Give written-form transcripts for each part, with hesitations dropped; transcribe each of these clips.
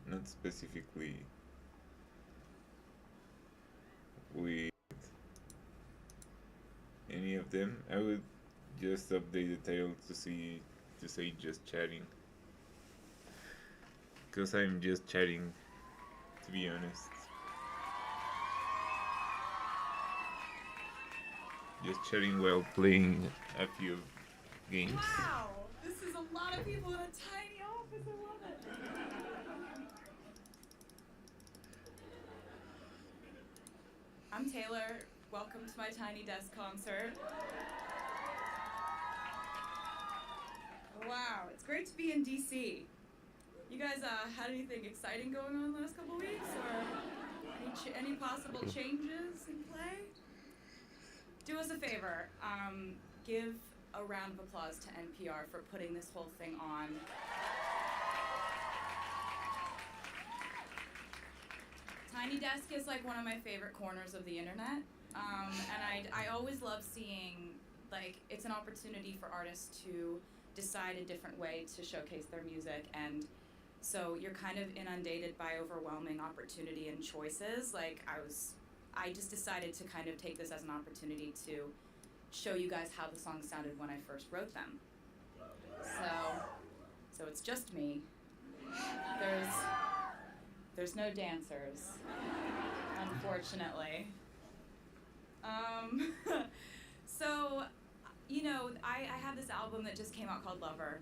not specifically with any of them. I would just update the title to say just chatting, because I'm just chatting, to be honest. Just chatting while playing a few games. Wow, this is a lot of people in a tiny office. I love it. I'm Taylor. Welcome to my Tiny Desk concert. Wow, it's great to be in DC. You guys had anything exciting going on the last couple weeks, or any possible changes in play? Do us a favor, give a round of applause to NPR for putting this whole thing on. Tiny Desk is like one of my favorite corners of the internet, and I always love seeing, like, it's an opportunity for artists to decide a different way to showcase their music, and so you're kind of inundated by overwhelming opportunity and choices. Like, I just decided to kind of take this as an opportunity to show you guys how the songs sounded when I first wrote them. So it's just me. There's no dancers, unfortunately. So, you know, I have this album that just came out called Lover.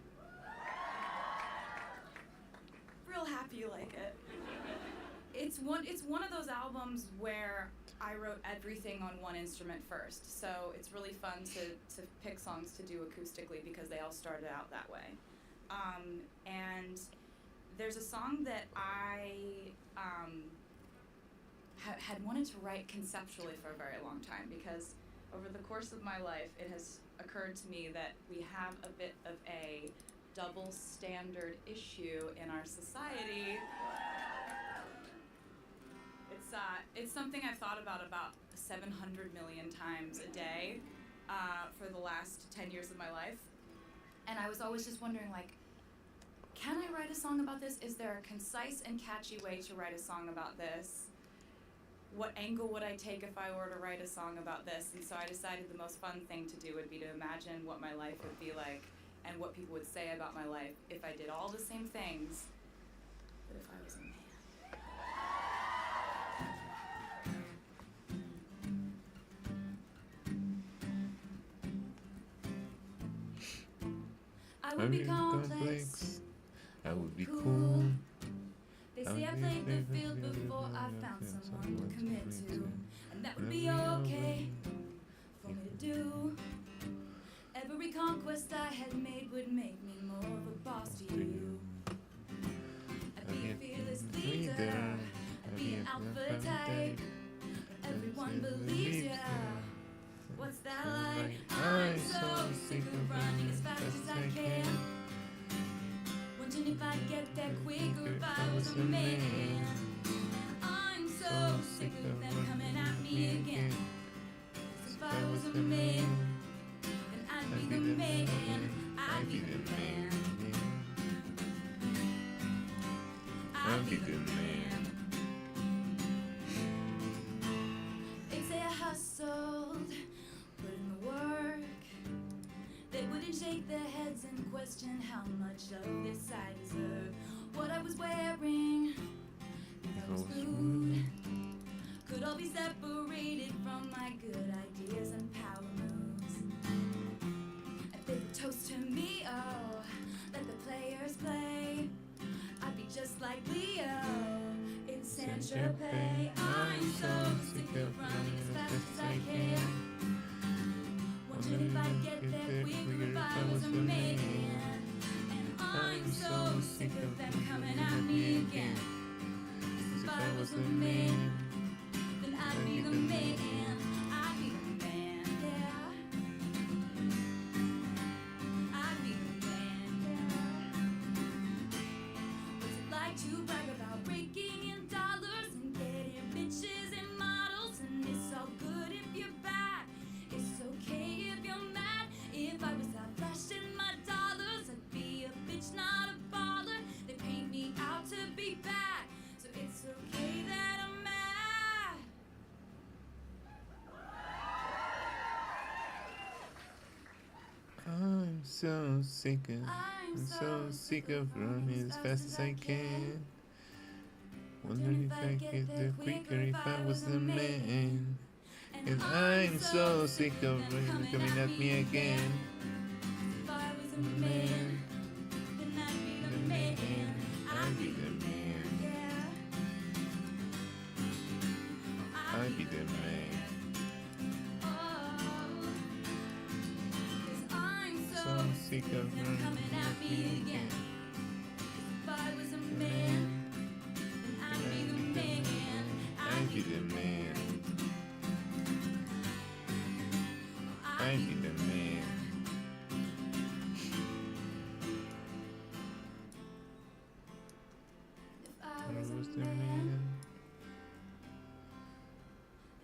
Real happy you like it. It's one of those albums where I wrote everything on one instrument first, so it's really fun to pick songs to do acoustically because they all started out that way. And there's a song that I had wanted to write conceptually for a very long time, because over the course of my life it has occurred to me that we have a bit of a double standard issue in our society. It's something I've thought about 700 million times a day for the last 10 years of my life. And I was always just wondering, like, can I write a song about this? Is there a concise and catchy way to write a song about this? What angle would I take if I were to write a song about this? And so I decided the most fun thing to do would be to imagine what my life would be like and what people would say about my life if I did all the same things, but if I was a man. I would be complex, I would be cool. They say I played the field before I found someone to commit to, and that would be okay for me to do. Every conquest I had made would make me more of a boss to you. I'd be a fearless leader, I'd be an alpha type. Everyone believes ya. What's that like? I'm so sick of running as fast as I can. Wondering if I'd get there quicker if I was a man. I'm so sick of them coming at me again. 'Cause if I was a man, then I'd be the man. I'd be the man. I'd be the man. They'd say I hustled, put in the work. They wouldn't shake their heads and question how much of this I deserve. What I was wearing, if I was food, could all be separated from my good ideas and power moves. If they would toast to me, oh, let the players play. I'd be just like Leo in Saint Tropez. I'm so sick of running as fast as I can. Wondering if I'd get there quicker if I was a man. And I'm so sick of them coming at me again. 'Cause if I was a man, then I'd be the man. I'd be the man, yeah. I'd be the man, yeah. What's it like to brag about raking in dollars and getting so sick of, I'm I'm so sick of running as fast as I can. Wondering Wondering if I get there quicker if I was the man. And I'm so sick of rain coming at me again. If I was a The man, man, then I'd be the the man, man. I'd be the man, Yeah. I'd be the man. Oh, 'cause I'm So sick of them running coming at me again. If I was a man, then I'd be the man. I'd be the man, I'd be the man. If I I was was a the man, man,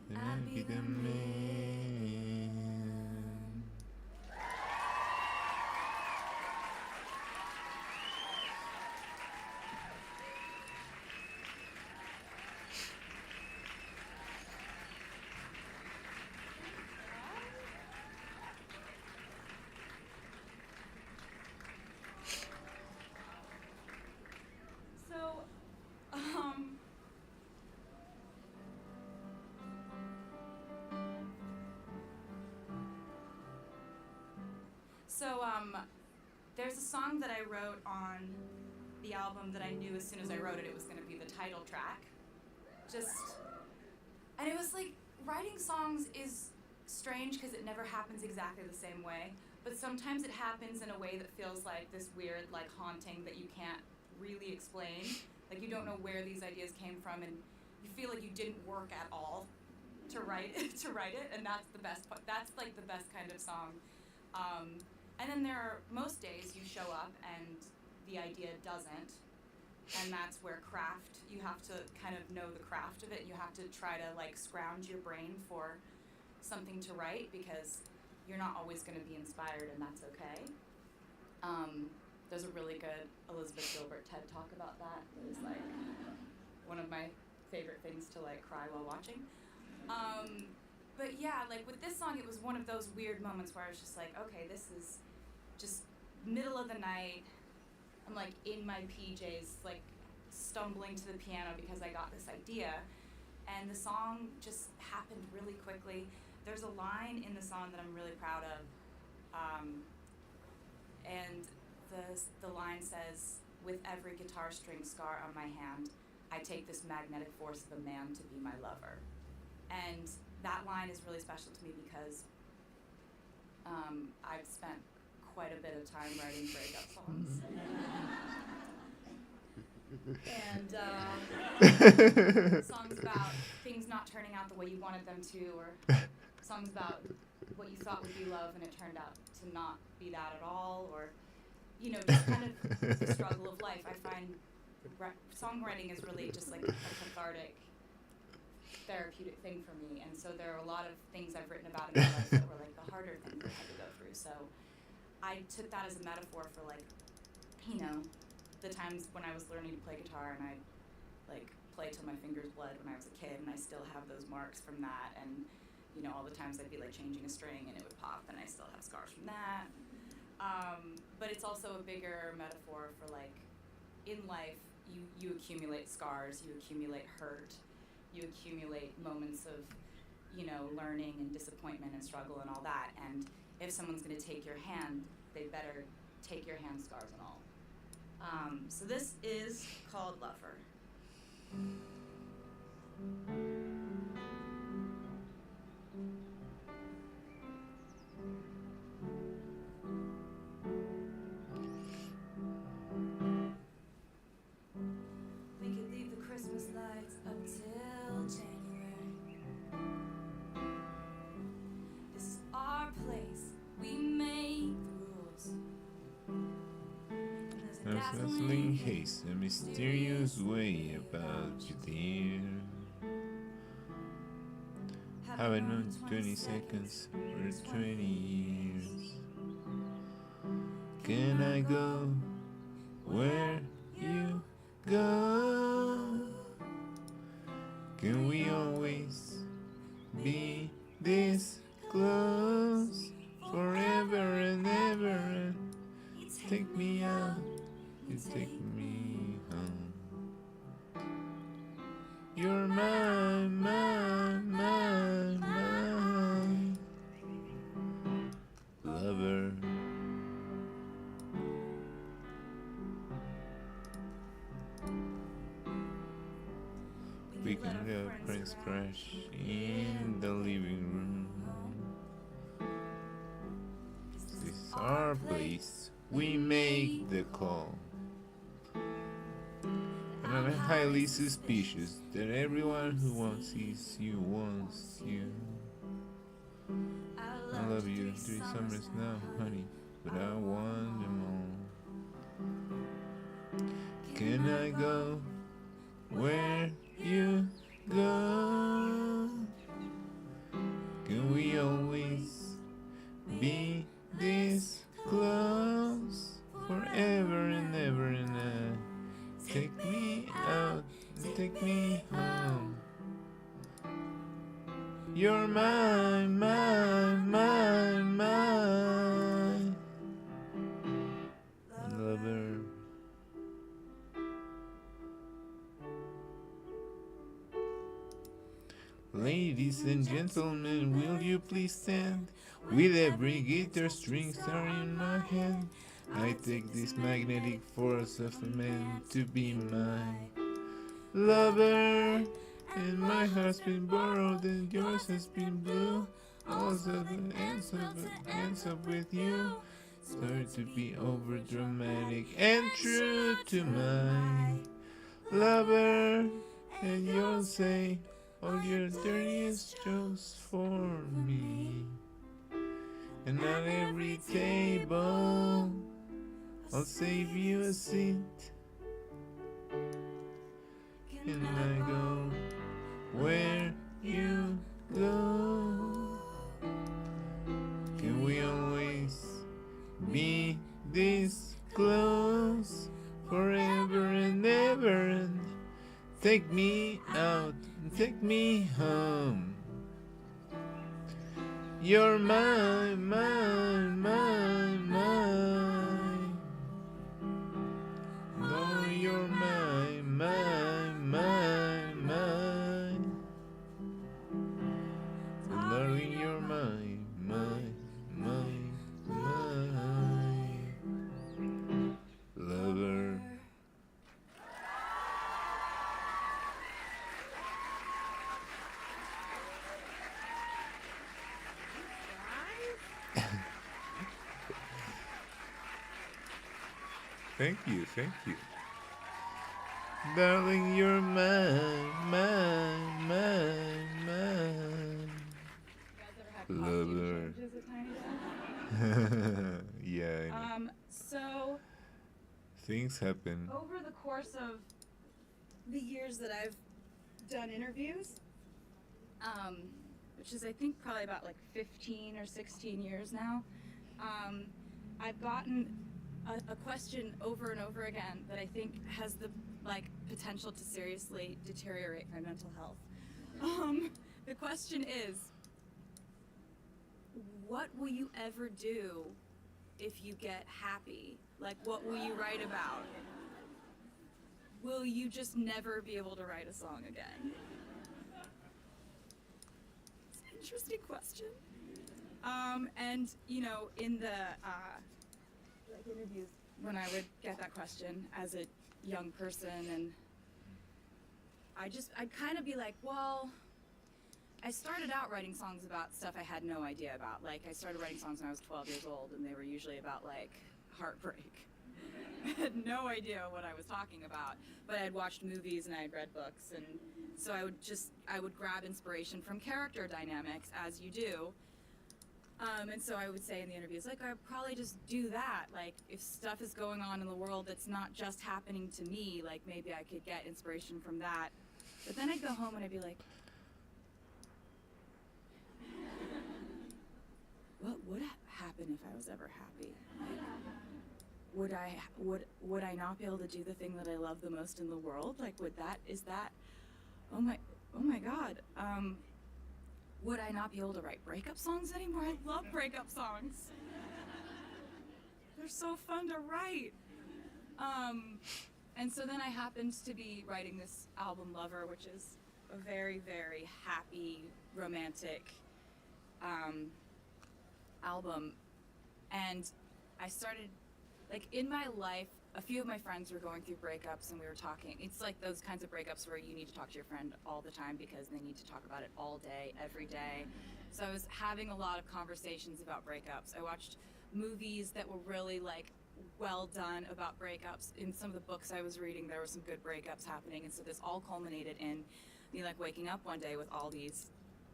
then I'd I'd be the man. So, there's a song that I wrote on the album that I knew as soon as I wrote it, it was going to be the title track. And it was like, writing songs is strange because it never happens exactly the same way, but sometimes it happens in a way that feels like this weird, like, haunting that you can't really explain. Like, you don't know where these ideas came from, and you feel like you didn't work at all to write it, and that's the best part. That's like the best kind of song. And then there are most days you show up and the idea doesn't, and that's where craft, you have to kind of know the craft of it. You have to try to, like, scrounge your brain for something to write because you're not always going to be inspired, and that's okay. There's a really good Elizabeth Gilbert TED Talk about that. It was like one of my favorite things to, like, cry while watching. But yeah, like with this song, it was one of those weird moments where I was just like, okay, this is just middle of the night. I'm like in my PJs, like stumbling to the piano because I got this idea, and the song just happened really quickly. There's a line in the song that I'm really proud of, and the line says, "With every guitar string scar on my hand, I take this magnetic force of a man to be my lover." And that line is really special to me because I've spent quite a bit of time writing breakup songs. And songs about things not turning out the way you wanted them to, or songs about what you thought would be love and it turned out to not be that at all, or, you know, just kind of the struggle of life. I find songwriting is really just like a cathartic, therapeutic thing for me, and so there are a lot of things I've written about in my life that were like the harder things I had to go through. So I took that as a metaphor for, like, you know, the times when I was learning to play guitar and I like play till my fingers bled when I was a kid, and I still have those marks from that, and, you know, all the times I'd be like changing a string and it would pop and I still have scars from that. But it's also a bigger metaphor for, like, in life you accumulate scars, you accumulate hurt, you accumulate moments of, you know, learning and disappointment and struggle and all that, and if someone's going to take your hand, they better take your hand, scars and all. So this is called Lover. We could leave the Christmas lights up till January. This is our place, we make the rules. And there's a Gasoline haze, a mysterious way about you, dear. Have I known 20 seconds or 20 years? Can I go where you go? Can we always be this close forever and ever and take me out, you take me home. You're my lover. We can have friends crash in the living room. This is our place. We make the call. And I'm highly suspicious that everyone who wants you wants you. I love you 3 summers now, honey, but I want them all. Can I go where you go? Can we always be this close forever and ever and ever? Take me out and take me home. You're my lover. Ladies and gentlemen, will you please stand? With every guitar string star in my hand, I take this magnetic force of a man to be my lover. And my heart's been borrowed and yours has been blue. Also the ends up with you. Sorry to be over dramatic and true to my lover. And you'll say all your dirtiest jokes for me. And at every table I'll save you a seat. Can I go where you go? Can we always be this close forever and ever? And take me out and take me home. You're my no, you're my darling, you're my lover. Thank you. Darling, you're mine. Lover. Yeah, I know. So Things happen. over the course of the years that I've done interviews, which is I think probably about like 15 or 16 years now, I've gotten a question over and over again that I think has the potential to seriously deteriorate my mental health. The question is, what will you ever do if you get happy? Like, what will you write about? Will you just never be able to write a song again? It's an interesting question. And you know, in the interviews, when I would get that question as a young person, and I'd kind of be like, well, I started out writing songs about stuff I had no idea about. Like, I started writing songs when I was 12 years old, and they were usually about, like, heartbreak. I had no idea what I was talking about, but I had watched movies and I had read books, and so I would grab inspiration from character dynamics, as you do. And so I would say in the interviews, like, I'd probably just do that. Like, if stuff is going on in the world that's not just happening to me, like, maybe I could get inspiration from that. But then I'd go home and I'd be like, what would happen if I was ever happy? Like, would I not be able to do the thing that I love the most in the world? Like, oh my God. Would I not be able to write breakup songs anymore? I love breakup songs. they're so fun to write. And so then I happened to be writing this album, Lover, which is a very, very happy, romantic album. And I started, like, in my life, a few of my friends were going through breakups and we were talking. It's like those kinds of breakups where you need to talk to your friend all the time because they need to talk about it all day, every day. So I was having a lot of conversations about breakups. I watched movies that were really, like, well done about breakups. In some of the books I was reading, there were some good breakups happening, and so this all culminated in me, like, waking up one day with all these,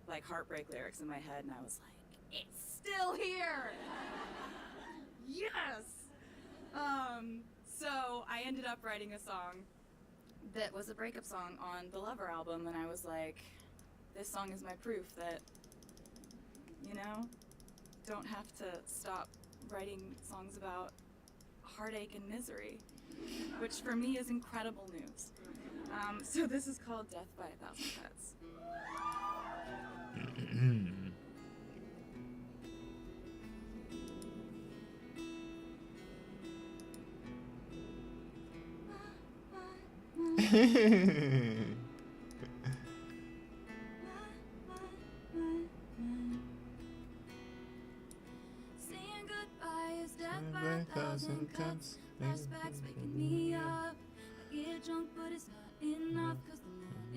like, heartbreak lyrics in my head, and I was like, it's still here! Yes! So I ended up writing a song that was a breakup song on the Lover album, and I was like, this song is my proof that, you know, don't have to stop writing songs about heartache and misery, which for me is incredible news. So this is called Death by 1,000 Cuts. Saying goodbye is death by 1,000 cuts. Flashbacks waking me up. I get drunk, but it's not enough. Cause the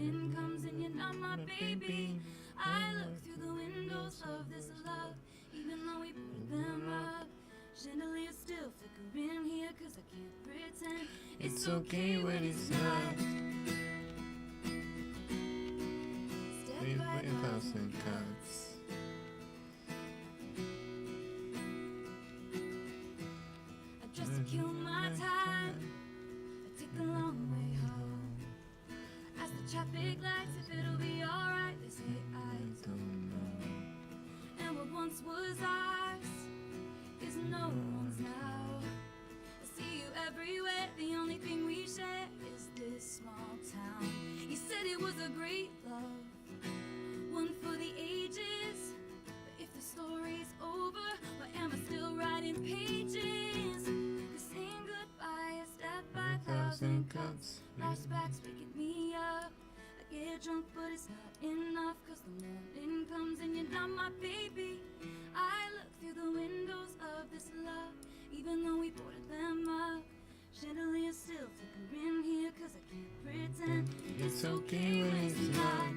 morning comes and you're not my baby. I look through the windows of this love, even though we put them up. Chandelier still flickering here, cause I can't pretend It's okay when it's not. Death By 1,000 cuts. I just to kill my time. I take the long way home. As the traffic lights, if it'll be alright, they say I don't know. And what once was ours is no one's now. I see you everywhere, the only thing we share is this small town. You said it was a great love, one for the ages. But if the story's over, why am I still writing pages? Cause saying goodbye is death by 1,000 cuts. Flashbacks waking me up. I get drunk, but it's not enough. Cause the morning comes and you're not my baby. I look through the windows of this love, even though we boarded them up. Chandelier still flickering here, cause I can't pretend It's okay when it's not.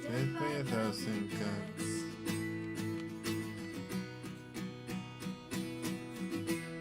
Death by 1,000 cuts.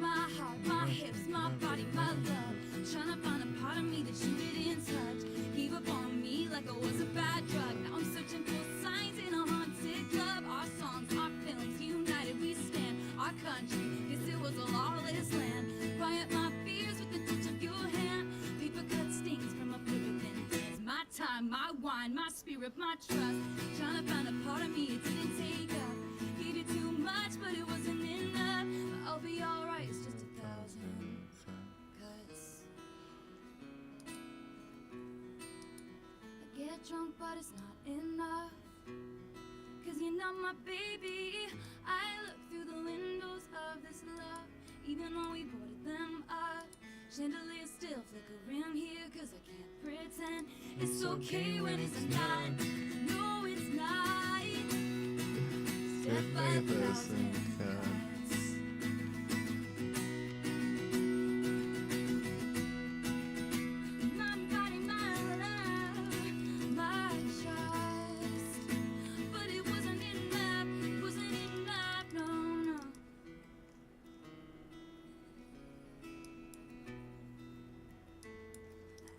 My heart, my hips, my body, my love. Trying to find a part of me that you didn't touch. Gave up on me like I was a bad drug. Now I'm searching for signs in a haunted club. Our songs, our films, united we stand. Our country, guess it was a lawless land. Quiet my fears with the touch of your hand. Paper cut stings from a paper thin hands. My time, my wine, my spirit, my trust. Trying to find a part of me it didn't take up. Gave you too much, but it wasn't enough. But I'll be alright, it's just 1,000 cuts. I get drunk, but it's not enough. Cause you're not my baby. I look through the windows of this love, even though we boarded them up. Chandelier still flickering here, cause I can't pretend it's okay when it's not. No, it's not. Death by 1,000 cuts. My body, my love, my trust. But it wasn't enough, it wasn't enough, no, no.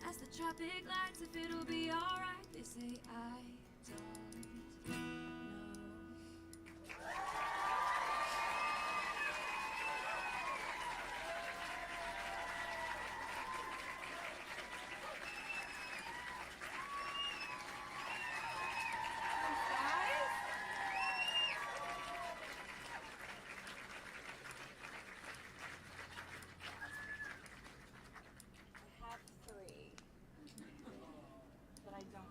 I ask the traffic lights if it'll be alright. They say I don't know. I have 3, but I don't.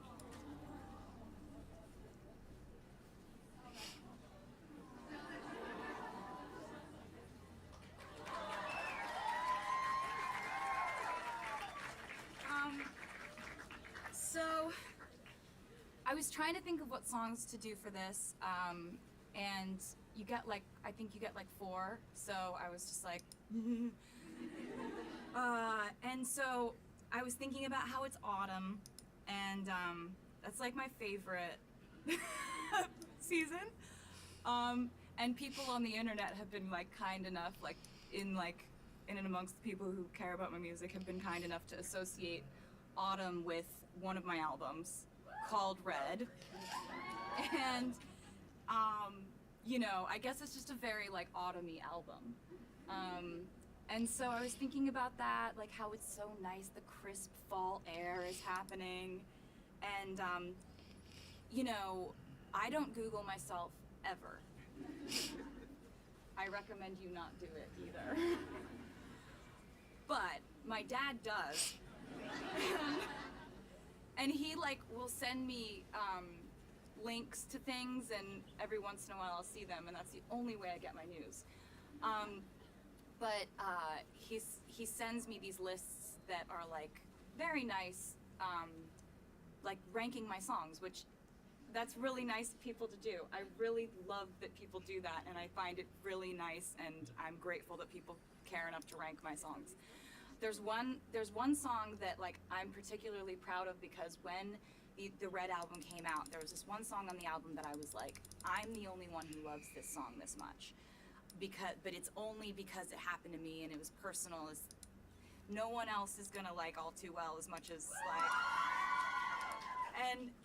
I was trying to think of what songs to do for this, and you get like, I think you get like 4, so I was just like, and so I was thinking about how it's autumn, and that's like my favorite season, and people on the internet have been like kind enough, like in and amongst the people who care about my music, have been kind enough to associate autumn with one of my albums called Red, and you know, I guess it's just a very like autumny album, and so I was thinking about that, like how it's so nice, the crisp fall air is happening, and you know, I don't Google myself ever. I recommend you not do it either. But my dad does. And he like will send me links to things, and every once in a while I'll see them, and that's the only way I get my news. But he sends me these lists that are like very nice, like ranking my songs, which that's really nice of people to do. I really love that people do that, and I find it really nice, and I'm grateful that people care enough to rank my songs. There's one song that like I'm particularly proud of, because when the Red album came out, there was this one song on the album that I was like, I'm the only one who loves this song this much, but it's only because it happened to me and it was personal. As no one else is gonna like All Too Well as much as like.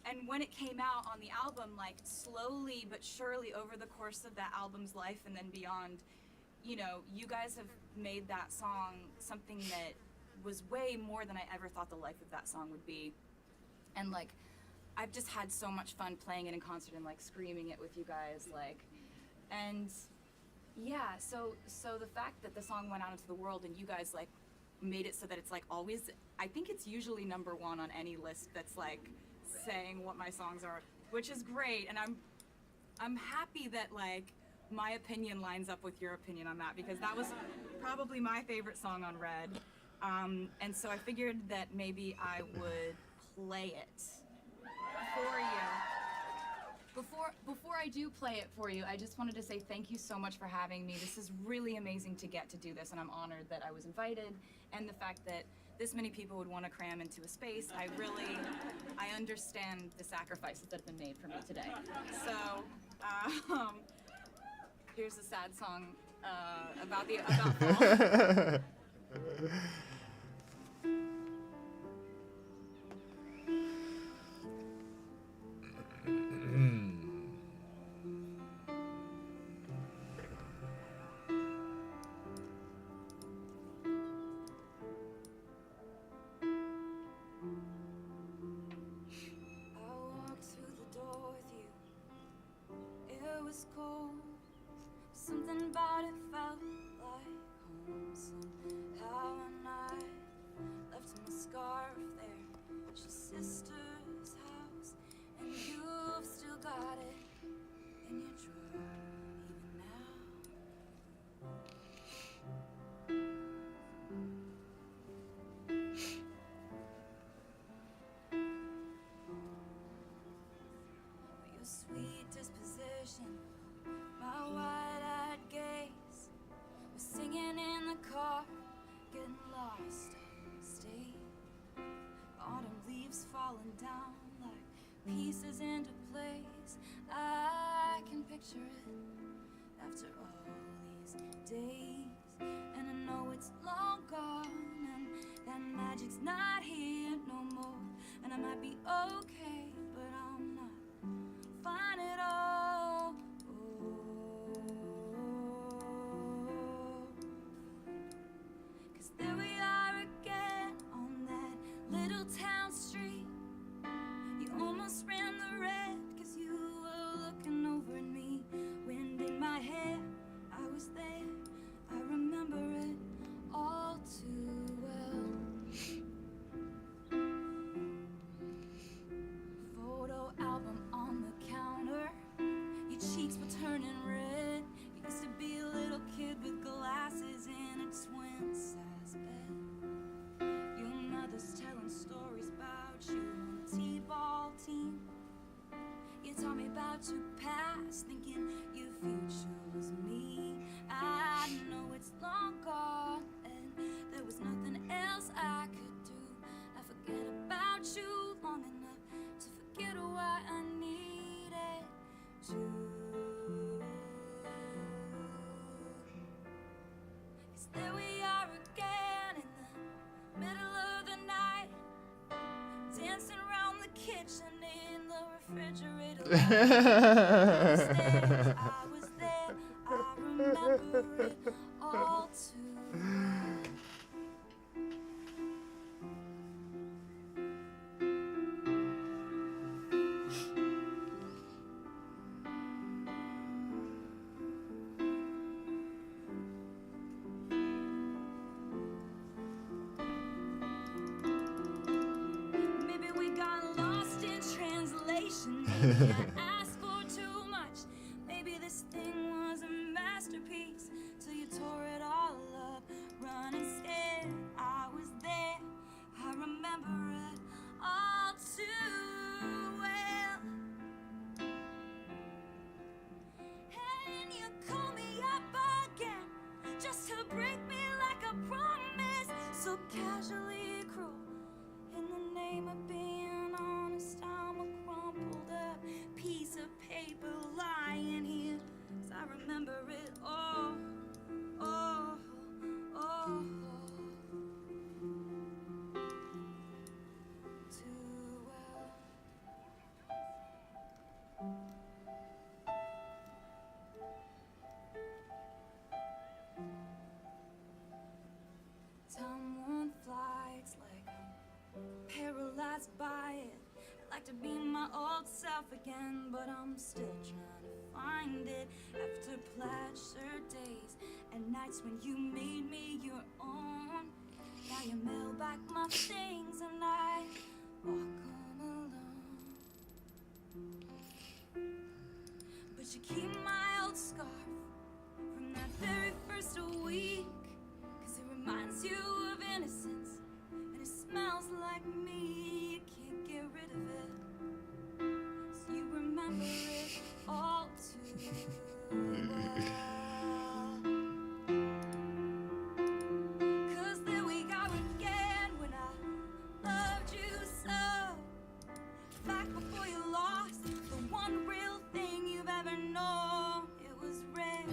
And when it came out on the album, like slowly but surely over the course of that album's life and then beyond, you know, you guys have made that song something that was way more than I ever thought the life of that song would be. And like, I've just had so much fun playing it in concert and like screaming it with you guys, like, and yeah, so the fact that the song went out into the world and you guys like made it so that it's like always, I think it's usually #1 on any list that's like saying what my songs are, which is great, and I'm happy that like my opinion lines up with your opinion on that, because that was probably my favorite song on Red, and so I figured that maybe I would play it for you. Before I do play it for you, I just wanted to say thank you so much for having me. This is really amazing to get to do this, and I'm honored that I was invited, and the fact that this many people would want to cram into a space. I understand the sacrifices that have been made for me today. So, here's a sad song about fall. Something about it felt like home somehow, and I left my scarf there at your sister's house, and you've still got it in your drawer even now. Your sweet disposition, my wide-eyed gaze, was singing in the car, getting lost on stage. Autumn leaves falling down like pieces into place. I can picture it after all these days, and I know it's long gone, and that magic's not here no more. And I might be okay, but I'm not fine at all. There we are again on that little town street. You almost ran the red, 'cause you were looking over at me. Wind in my hair, I was there, I remember it all too well. about your past, thinking your future was me. I know it's long gone, and there was nothing else I could do. I forget about you long enough to forget why I needed you. 'Cause there we are again in the middle of the night, dancing around the kitchen in the refrigerator. I was there, I remember it all too well. Maybe we got lost in translation. Maybe I asked for too much. Maybe this thing was a masterpiece till you tore it all up, running scared. I was there, I remember it all too well. And you call me up again just to break me like a promise, so casually cruel. In the name of being honest, I'm a crumpled up piece of paper lying here. 'Cause I remember it all, oh, oh, too well. Time won't fly, it's like I'm paralyzed by it. I'd like to be my old self again, but I'm still trying to find it. After plaid shirt days and nights when you made me your own, now you mail back my things and I walk home alone. But you keep my old scarf from that very first week, 'cause it reminds you of innocence and it smells like me. You can't get rid of it, so you remember it all too well. 'Cause there we go again when I loved you so, back before you lost the one real thing you've ever known. It was rare,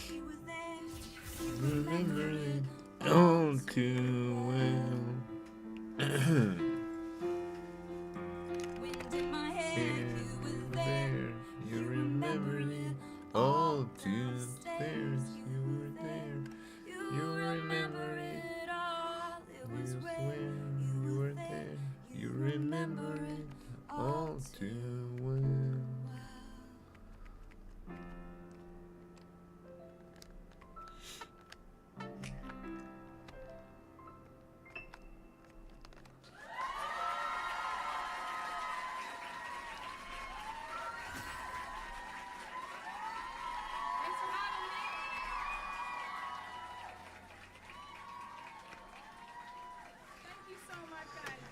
you were there, you Remember it all too well. wind in my head, you were there. There, you remember it all too stairs. You were there. You remember it all. It was Yes, where when you were there. You remember it all too well. Thanks for having me. Thank you so much, guys.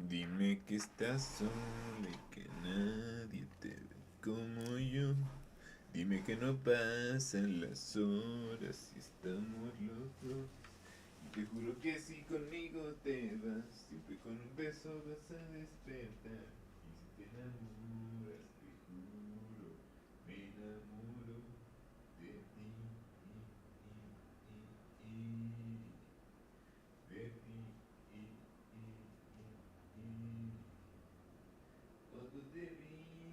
Dime que estás sola y que nadie te ve como yo. Dime que no pasan las horas y estamos los dos. Y Te juro que si conmigo te vas, siempre con un beso vas a despertar. Y si te enamoras, te juro, me enamoro de ti. De ti. Cuando te vi,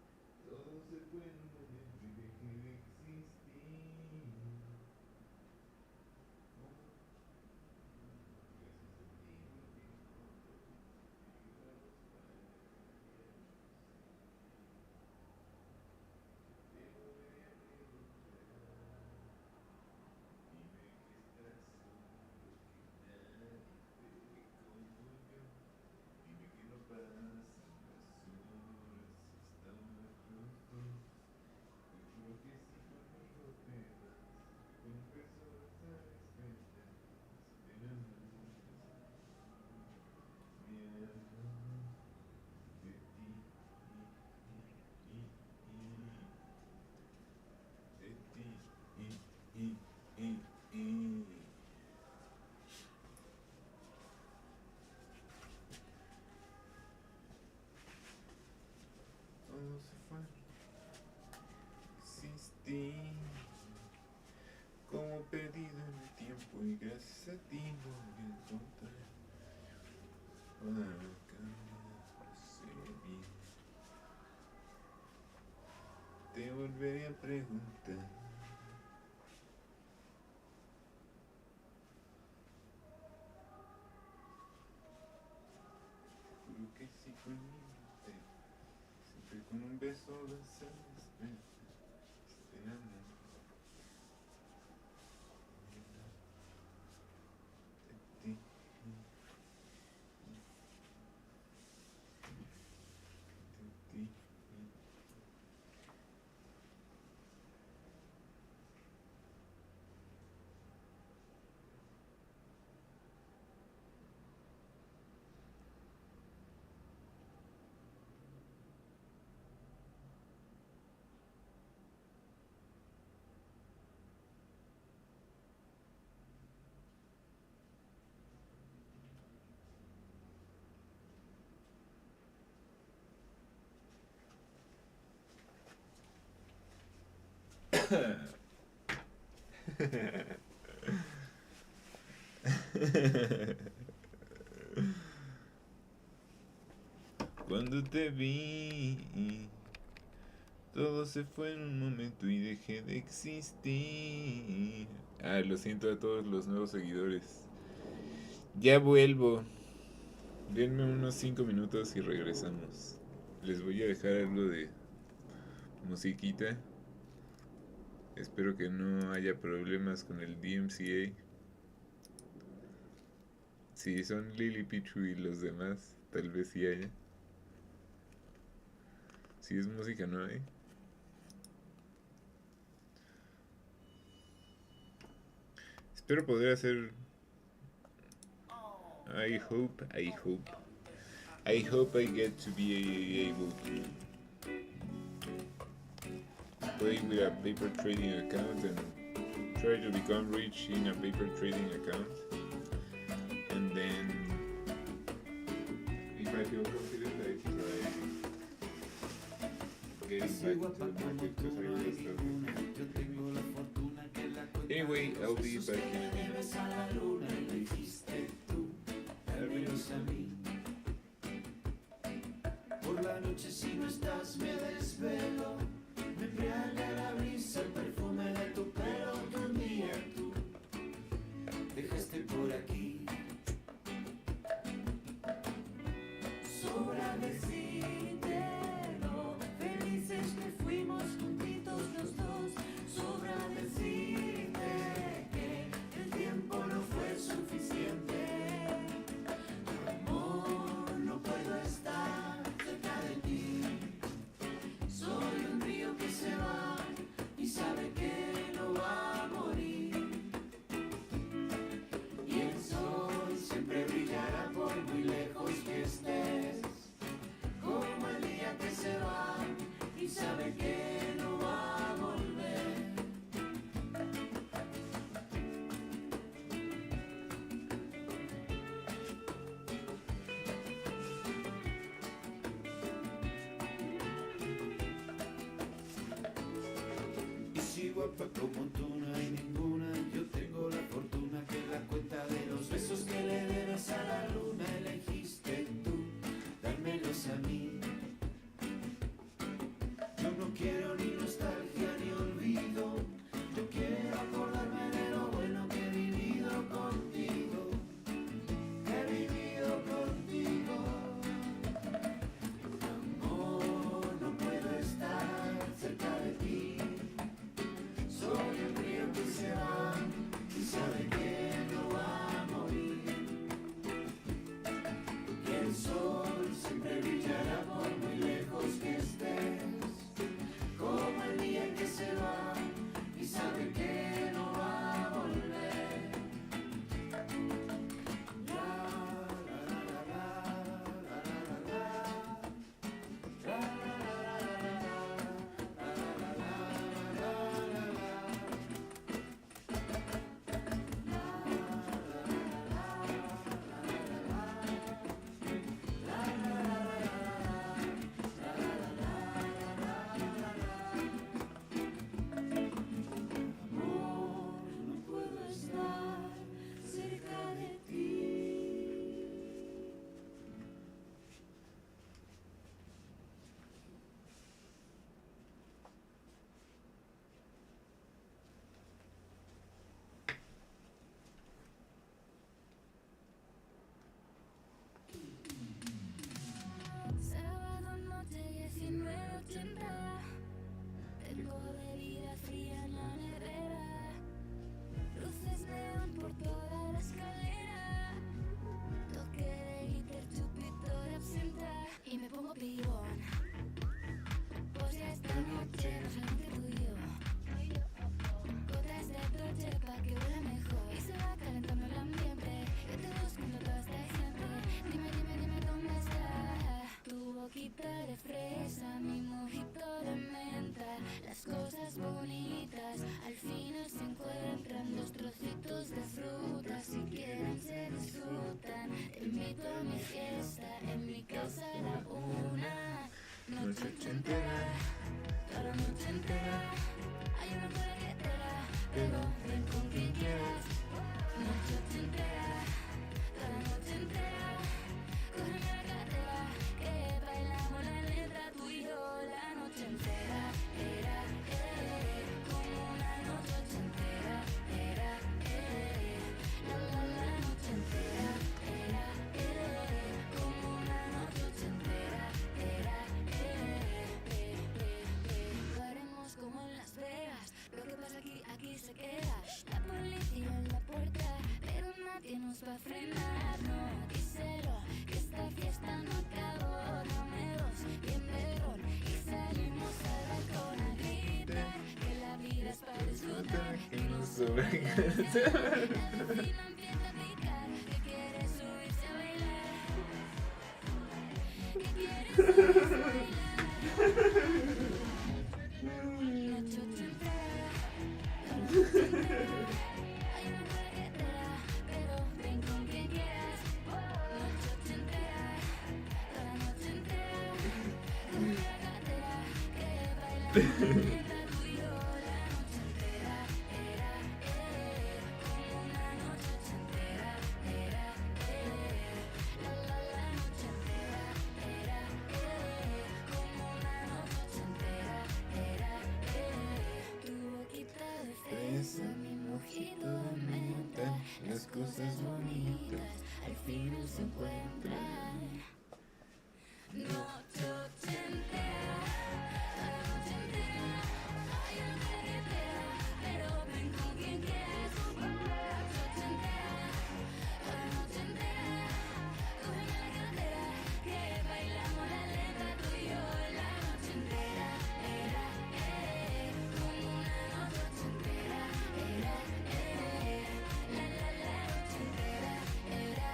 todo se fue en un momento y dejé de existir. Todo se fue. Existí como perdido en el tiempo y gracias a ti lo voy a encontrar. Para cambiar, ser bien. Te volveré a preguntar. Juro que si conmigo te, siempre con un beso vas a despertar. Este amor. De ti. De ti. Cuando te vi, todo se fue en un momento y dejé de existir. Ah, lo siento a todos los nuevos seguidores. Ya vuelvo. Denme unos 5 minutos y regresamos. Les voy a dejar algo de musiquita. Espero que no haya problemas con el DMCA. Si son Lily Pichu y los demás, tal vez sí haya. Si es música no hay. Espero poder hacer. I hope I get to be able to play with a paper trading account and try to become rich in a paper trading account. And then, if I feel confident, I try getting back into the market because I really stuff. Anyway, I'll be back in a minute. Por la noche si no estás me desvelo, me embriaga la brisa, el perfume de tu pelo que un día tú dejaste por aquí. Sobra decírtelo, felices que fuimos juntitos los dos. Sobra decirte que el tiempo no fue suficiente. Amor, no puedo estar cerca de ti. Soy un río que se va y sabe que no va a morir. Y el sol siempre brillará por muy lejos que estés. guapa como tú no hay ninguna. Yo tengo la fortuna que la cuenta de los besos que le debes a la luna elegiste tú, dármelos a mí. Yo no quiero ni nostalgia ni olvido, yo quiero acordarme de lo bueno que he vivido contigo, que he vivido contigo. Amor, no puedo estar cerca de ti, soy el río que se va y sabe que no va a morir. Y el sol siempre brillará por muy lejos que estés, como el día en que se va y sabe que no va a volver. La, la, la, la, la, la, la, la, no puedo estar cerca de ti. Sábado noche 19:80. Tengo bebida fría en la nevera. Luces neón por toda la escalera. Toque de glitter, chupito de absenta. Y me pongo pibón. Pues ya esta noche no solamente tú y yo. Gotas de Dolce pa' que huela mejor. Y se va calentando el ambiente. Yo te busco entre toda esta gente. Dime, dime, dime dónde está tu boquita de fresa, mi mojito de menta. Las cosas bonitas al final se encuentran. Los trocitos de fruta si quieren se disfrutan. Te invito a mi fiesta, en mi casa a la una. Noche ochentera, toda la noche entera. Hay una coleguetera, pero ven con quien quieras. Noche ochentera, toda la noche entera. Cógeme la cartera, que bailamos la letra tú y yo la noche entera. Era, como una noche ochentera. Era, la noche entera. Era, como una noche ochentera. Era, lo haremos como en Las Vegas. Lo que pasa aquí se queda. La policía en la puerta, pero nadie nos va a frenar. No, díselo, que esta fiesta no acabó. Dame dos, bien berrón, y salimos al balcón a gritar que la vida es para disfrutar. Que no sobra. El vecino empieza a picar, que quiere subirse a bailar. Que quiere subirse a bailar. Noche ochentera, toda la noche entera. Hay una coleguetera, pero ven con quien quieras. Noche ochentera, toda la noche entera. Cógeme la cartera, que bailamos mientras tú y yo la noche entera. Era, como una noche ochentera. Era, la noche entera. Era, como una noche ochentera. Era, tu boquita de fresa, mi mojito de menta. Las cosas bonitas al final se encuentran. Noche ochentera, toda la noche entera. Hay una coleguetera, pero ven con quien quieras. Noche ochentera, toda la noche entera. Cógeme la cartera, que bailamos la letra tú y yo la noche entera. Era, como una noche ochentera. Era, la noche entera. Era,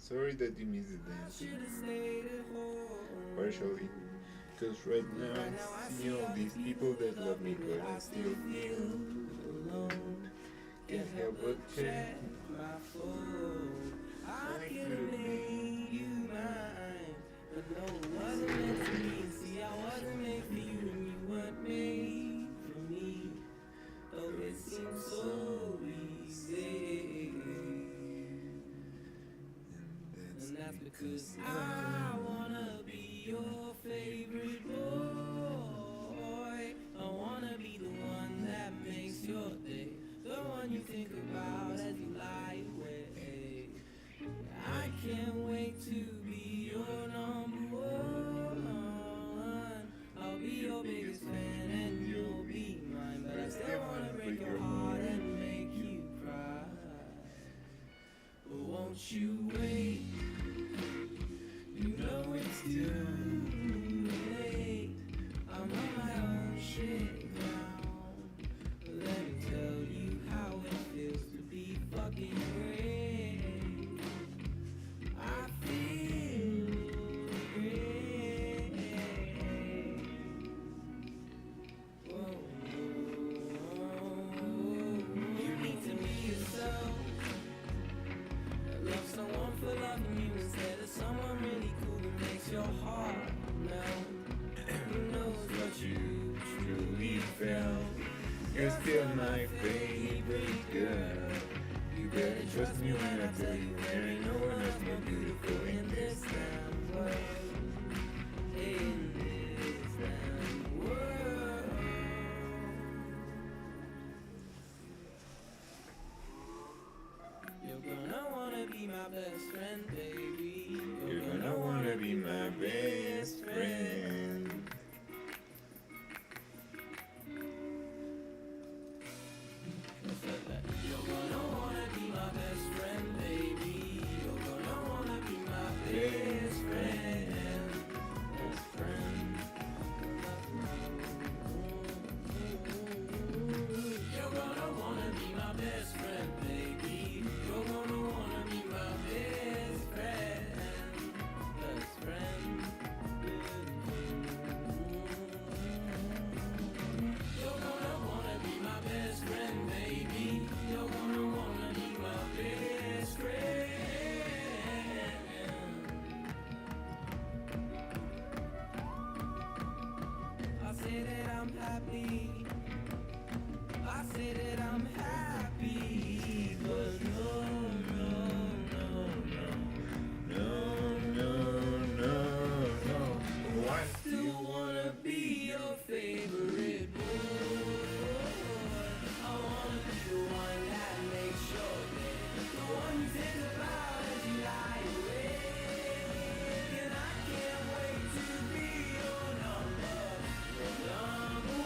Sorry that you missed the dancing. Partially. Because right now I see all these people that love me, but I still feel alone. Can't help but check my phone. I could have made you mine, but no, it wasn't meant to be. See, I wasn't made for you, and you weren't made for me. Though it seems so easy, and that's because I wanna be your favorite boy. I wanna be the one that makes your day, the one you think about as you lie awake. I can't wait to be your number one. I'll be your biggest fan and you'll be mine, but I still wanna break your heart and make you cry. But won't you wait? You know it's too late. I'm on my own shit now. Let me tell you how it feels to be fucking great. I feel great. Whoa. You need to be yourself. Love someone for loving you instead of someone really cool that makes your heart melt. Who knows what you truly felt? You're still my favorite girl. You better trust me when I tell you there ain't no one else more beautiful in this damn world. In this damn world. You're gonna wanna be my best friend, baby. You're gonna wanna be my best friend. You're gonna wanna be my best friend, baby. You're gonna wanna be my best friend. Best friend. You're gonna wanna be my best friend, baby. You're gonna wanna be my best friend. Best friend. You're gonna wanna be my best friend, baby. You're gonna wanna be my best friend. I say that I'm happy. I say that I'm happy, but no, no, no, no, no, no, no, no. I still wanna be your favorite boy. I wanna be the one that makes your day, the one you think about as you lie awake. And I can't wait to be your number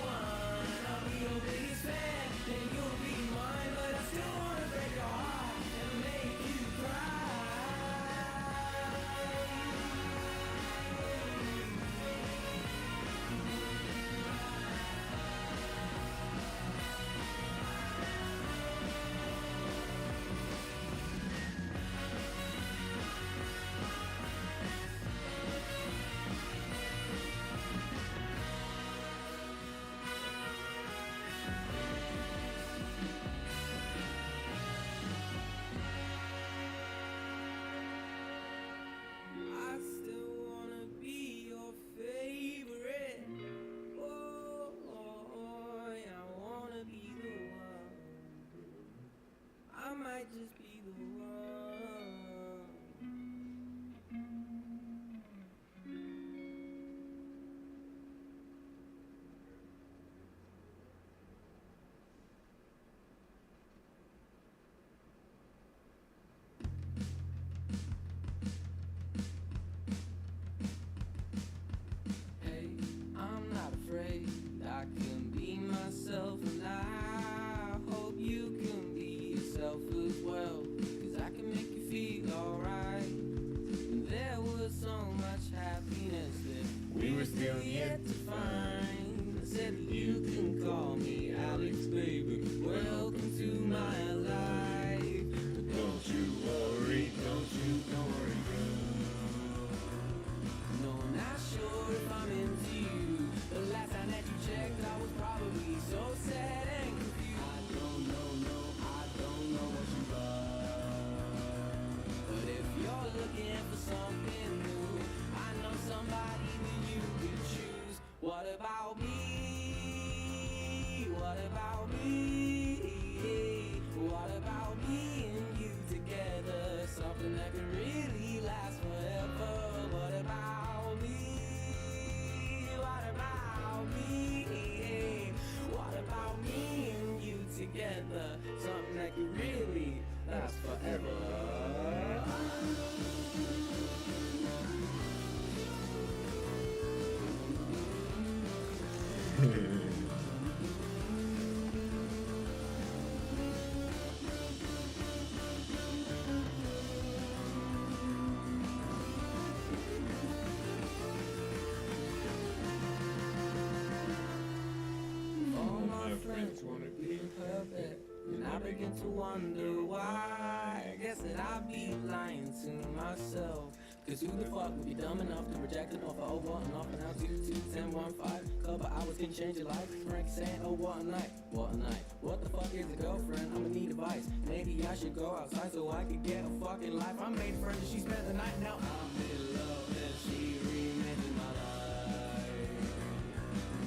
one. I'll be your biggest fan, and you'll be mine, but I still wanna break your heart and make you cry. I still wanna be your favorite boy. I wanna be the one. I might just be the one. Hey, I'm not afraid. I can be myself, and I hope you can be yourself as well. 'Cause I can make you feel alright. There was so much happiness that we were still yet to find. I said that you can call me Alex, baby. Welcome to my life. But don't you worry, don't you worry. something new. I know somebody that you could choose. What about me? What about me? What about me and you together? Something that can really last forever. What about me? What about me? What about me and you together? Something that can really last forever. All my friends wanna be perfect, and I begin to wonder why. I guess that I'd be lying to myself. Cause who the fuck would be dumb enough to reject an offer over and off and out 2, 2, 10, 1, 5. Couple hours can change your life. Frank saying, oh what a night, what a night. What the fuck is a girlfriend? I'ma need advice. Maybe I should go outside so I could get a fucking life. I made friends and she spent the night. Now I'm in love and she remade my life.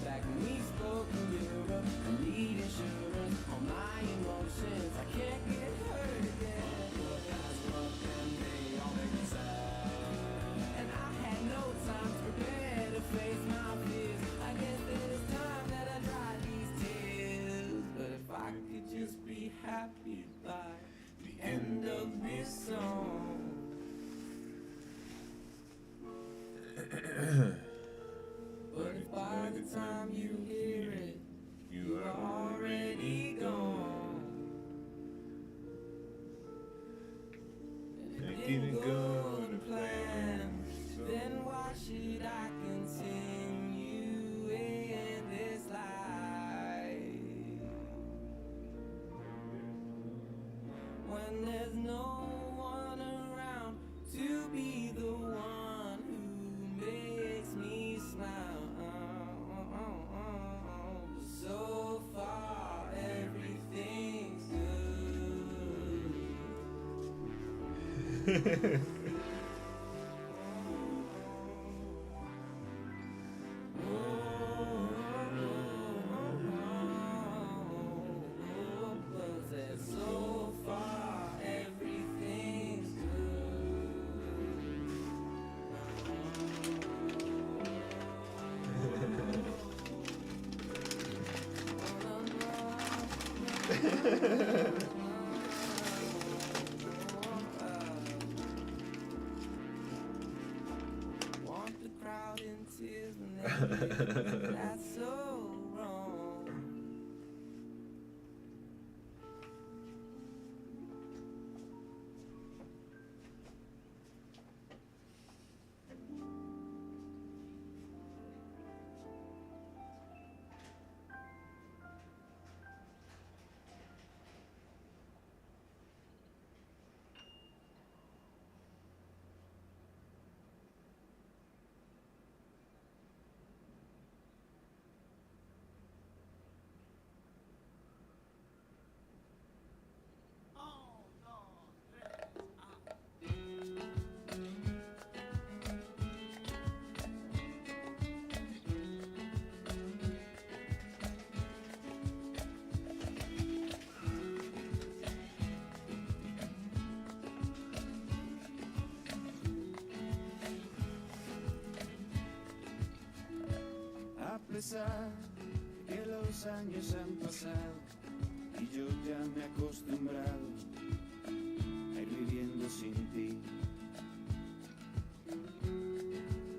Back when we spoke in Europe, I need insurance on my emotions. I can't get hurt again. That's what them they all make me sad. And I had no time to prepare to face my fears. I guess that it's time that I dry these tears. But if I could just be happy by the end of this song. But if by the time you hear it, you are already gone. And it didn't go to plan, then why should I continue in this life? When there's no one around to be the one who makes me smile. So far, everything's good. Botez, so far, everything's Want the crowd in tears when they hear that's so wrong. A pesar que los años han pasado y yo ya me he acostumbrado a ir viviendo sin ti.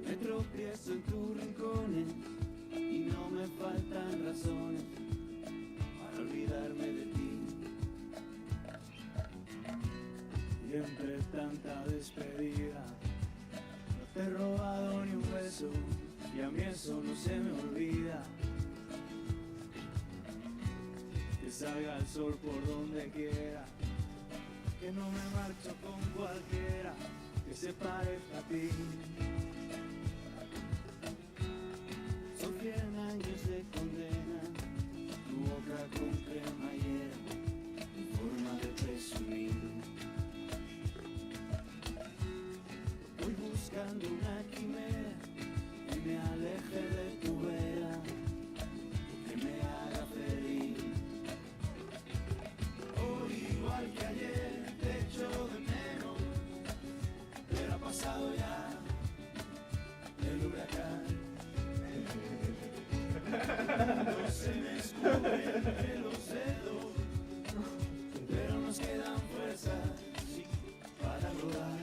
Me tropiezo en tus rincones y no me faltan razones para olvidarme de ti. Y entre tanta despedida no te he robado ni un beso. Y a mí eso no se me olvida. Que salga el sol por donde quiera. Que no me marcho con cualquiera que se parezca a ti. Son 100 años de condena. Tu boca con cremallera en forma de presumido. Hoy entre los dedos, pero nos quedan fuerzas sí, para rodar.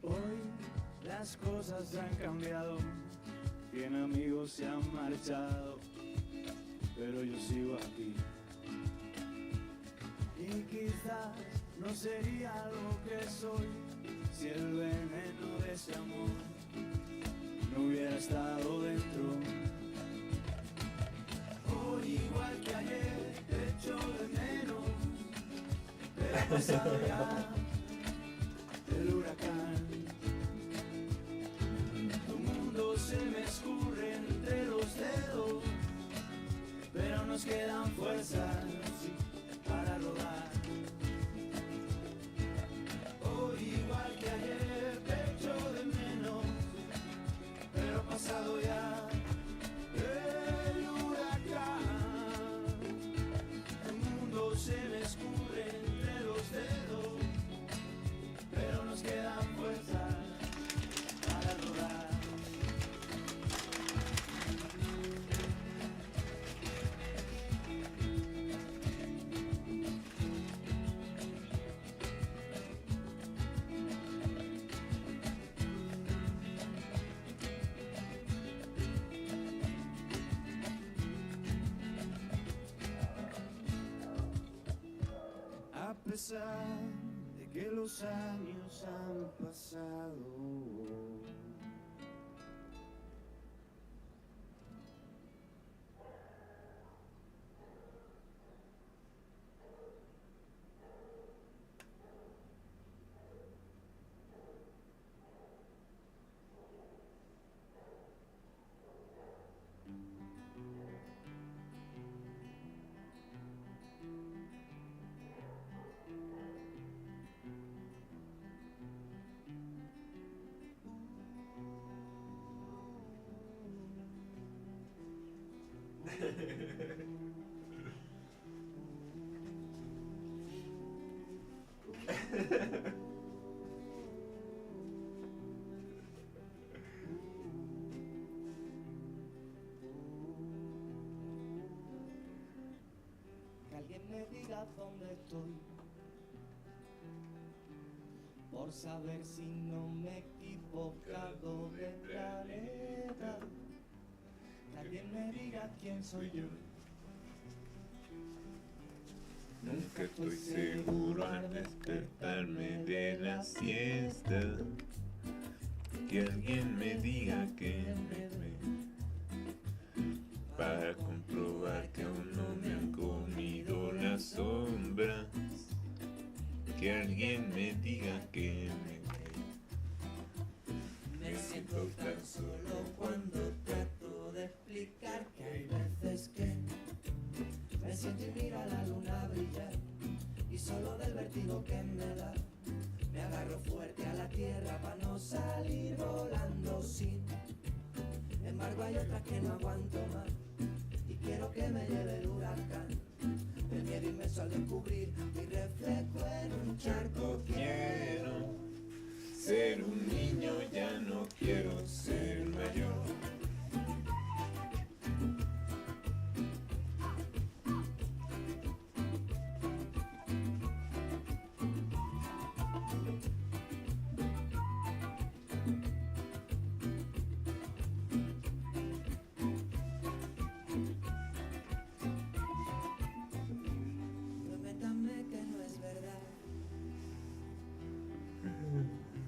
Hoy las cosas han cambiado, bien amigos se han marchado, pero yo sigo aquí. Y quizás no sería lo que soy si el veneno de ese amor no hubiera estado dentro. Hoy igual que ayer te echo de menos, pero ha pasado ya el huracán. Tu mundo se me escurre entre los dedos, pero nos quedan fuerzas sí, para rodar. Hoy igual que ayer te echo de menos, pero ha pasado ya el huracán. Tu mundo se me escurre entre los dedos, pero nos quedan fuerzas para rodar. A pesar de que los años han pasado, Que alguien me diga dónde estoy, por saber si no me he equivocado de planeta. Que alguien me diga quién soy yo. Nunca estoy seguro al despertarme de la siesta. Que alguien me diga que me ve, para comprobar que aún no me han comido las sombras. Que alguien me diga que me ve. Me siento tan solo cuando trato de explicar que hay veces que me siento y miro a la luna brillar, y solo del vértigo que me da me agarro fuerte a la tierra para no salir volando sin embargo hay otras que no aguanto más y quiero que me lleve el huracán. El miedo inmenso al descubrir mi reflejo en un charco. Quiero ser un niño, ya no quiero ser mayor. Prométame que no es verdad,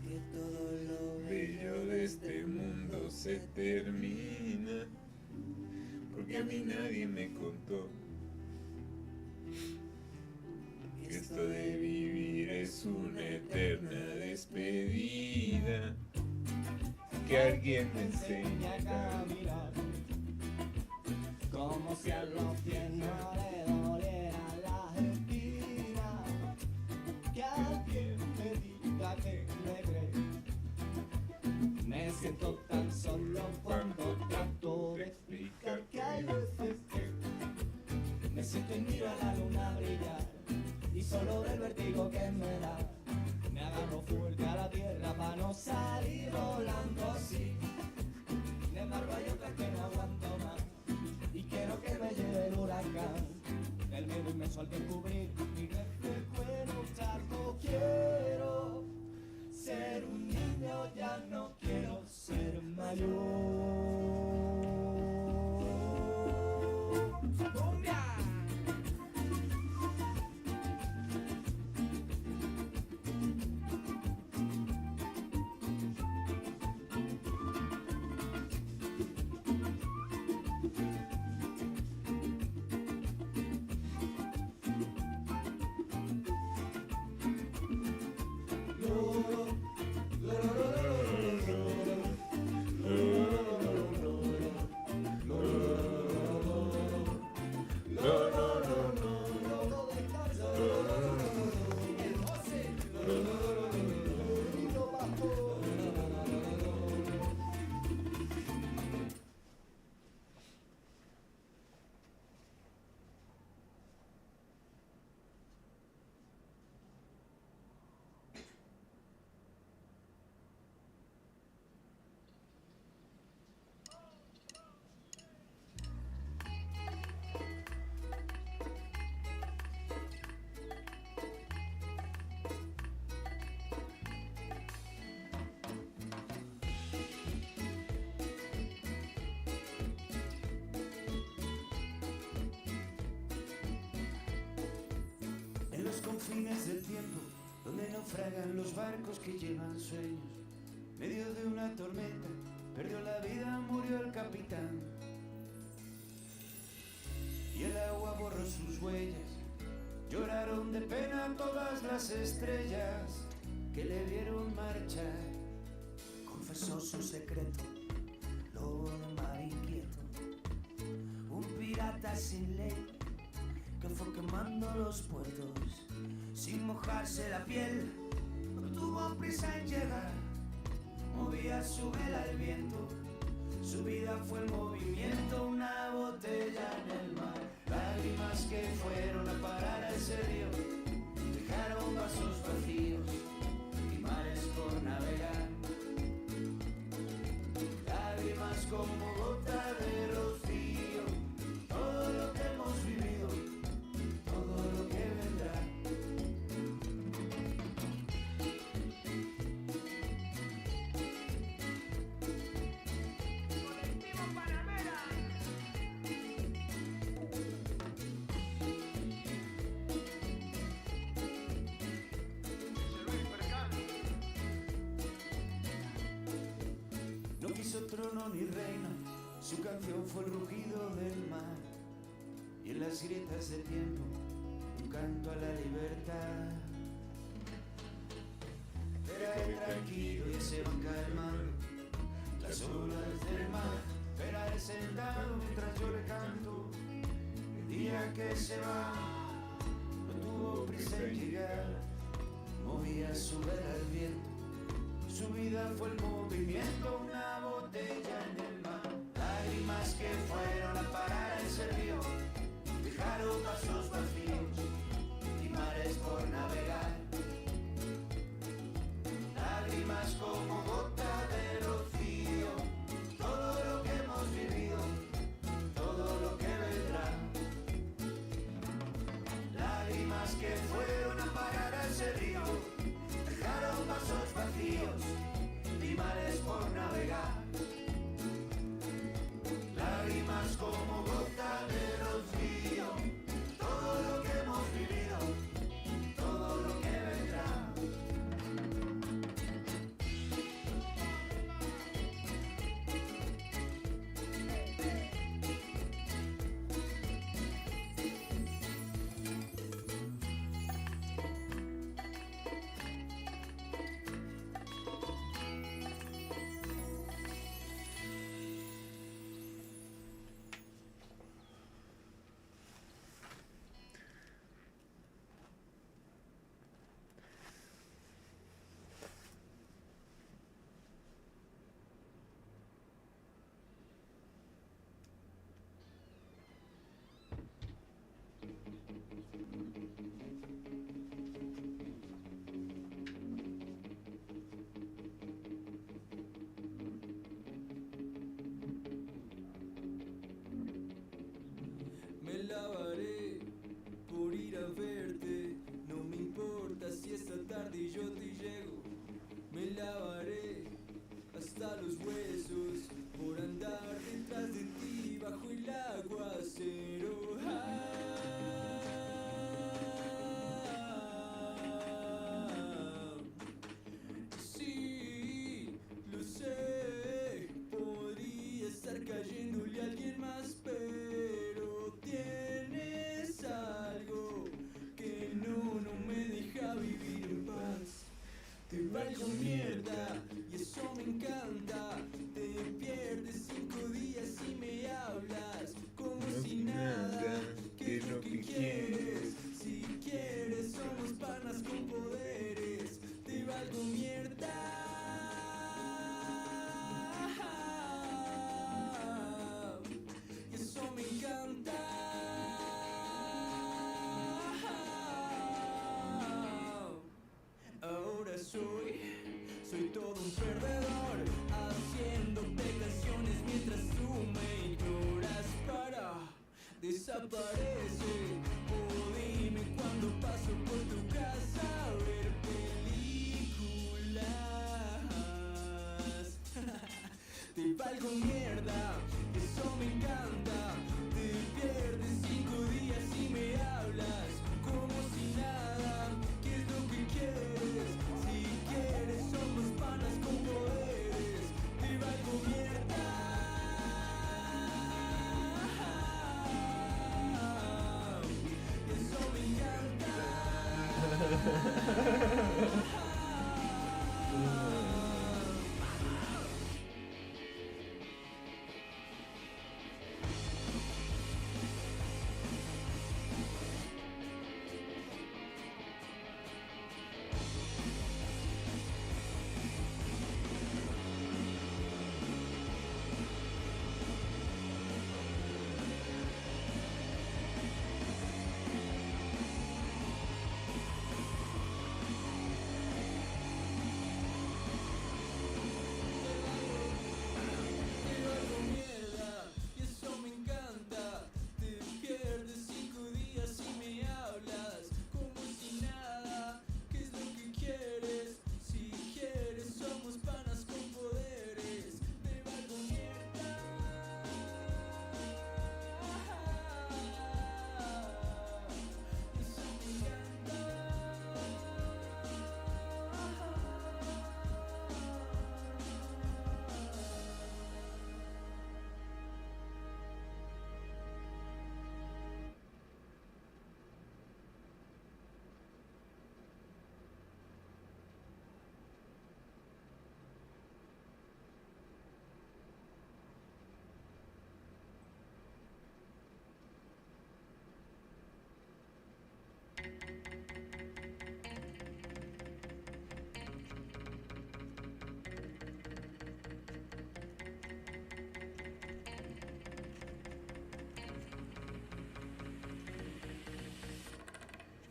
que todo lo Bello de este mundo se termina, porque a mí nadie me contó que esto de vivir es una eterna despedida. Que alguien me enseñe a caminar, como si a los pies no le doliera la espina. Que alguien me diga que me cree. Me siento tan solo cuando trato de explicar que hay veces que me siento y miro a la luna brillar, y solo del vértigo que me da me agarro fuerte a la tierra para no salir volando así. Sin embargo hay otras que no aguanto más y quiero que me lleve el huracán. El miedo inmenso al descubrir mi reflejo en un charco. Quiero ser un niño, ya no quiero ser mayor. ¡Cumbia! En los confines del tiempo, donde naufragan los barcos que llevan sueños, medio de una tormenta, perdió la vida, murió el capitán. Y el agua borró sus huellas, lloraron de pena todas las estrellas que le vieron marchar. Confesó su secreto, lobo de mar inquieto, un pirata sin ley que fue quemando los puertos sin mojarse la piel. No tuvo prisa en llegar, movía su vela al viento, su vida fue el movimiento, una botella en el mar. Lágrimas que fueron a parar a ese río, dejaron vasos vacíos y mares por navegar. Lágrimas como gota de rocío, todo lo que hemos vivido, todo lo que vendrá. No quiso trono ni reino, su canción fue el rugido del mar. Y en las grietas del tiempo, un canto a la libertad. Verá el tranquilo y se van calmando las olas del mar. Verá el sentado mientras yo le canto. El día que se va, no tuvo prisa en llegar, movía su vela al viento. Su vida fue el movimiento, una botella en el mar. Lágrimas que fueron a parar a ese río, dejaron vasos vacíos y mares por navegar. Lágrimas como gota de rocío, todo lo que hemos vivido, todo lo que vendrá. Lágrimas que fueron a parar a ese río, dejaron vasos vacíos y mares por navegar. Lágrimas como gota de rocío, todo lo que hemos vivido, todo lo que vendrá. mierda, eso me encanta. Te pierdes 5 días y me hablas como si nada. ¿Qué es lo que quieres? Si quieres somos panas con poderes. Te valgo mierda. Eso me encanta.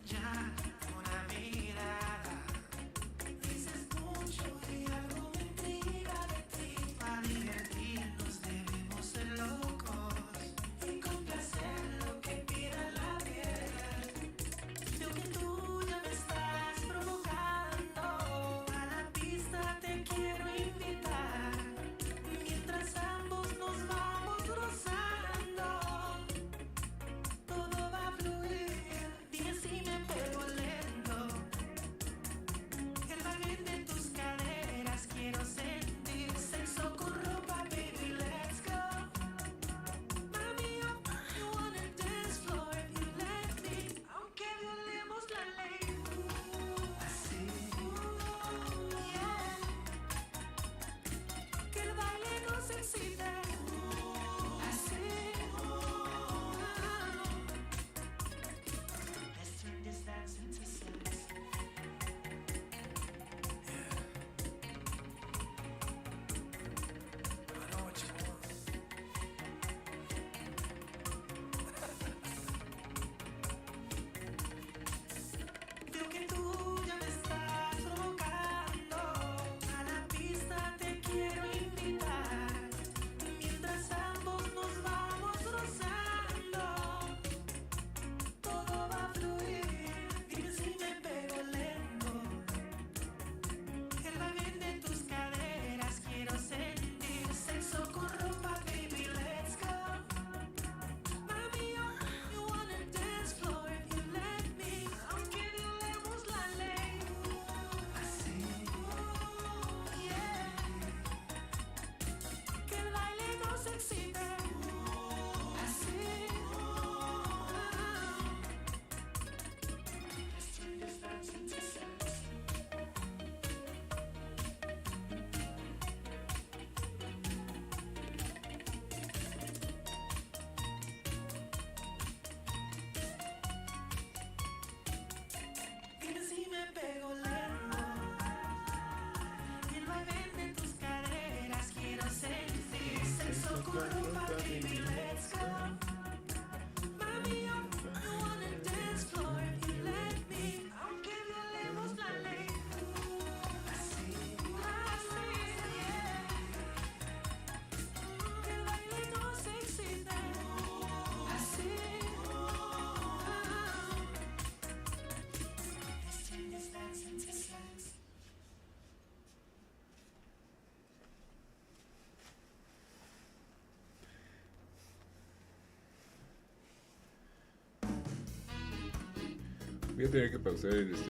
Ya una mirada, dices mucho y algo me intriga de ti. Para divertirnos debemos ser locos y complacer lo que pida la piel. Veo que tú ya me estás provocando, a la pista te quiero invitar. Mientras ambos nos vamos rozando, todo va a fluir. Dime si me pego lento. El vaivén de tus caderas quiero sentir. Sexo con ropa, baby, let's go. Mami, you wanna dance floor if you let me. Aunque violemos la ley. Así, yeah. Que el baile nos excite. Así, let's turn this dance into sex. I know what you want. Veo que tú ya me estás provocando, a la pista te quiero invitar. Mientras ambos nos vamos rozando, todo va a fluir. Dime si me pego lento. El vaivén de tus caderas quiero sentir. Sexo con ropa, baby, let's go. Mami, you wanna dance floor if you let me. Aunque violemos la ley. Así, yeah. Que el baile nos excite. Así, let's turn this dance into sex. Dime si me pego lento. El vaivén de tus caderas quiero sentir. Sexo con ropa, baby, let's go. Mami, you wanna dance floor if you let me. Aunque violemos la ley. Así, yeah. Que el baile nos excite. Así, let's turn this dance into sex. Voy a tener que pausar el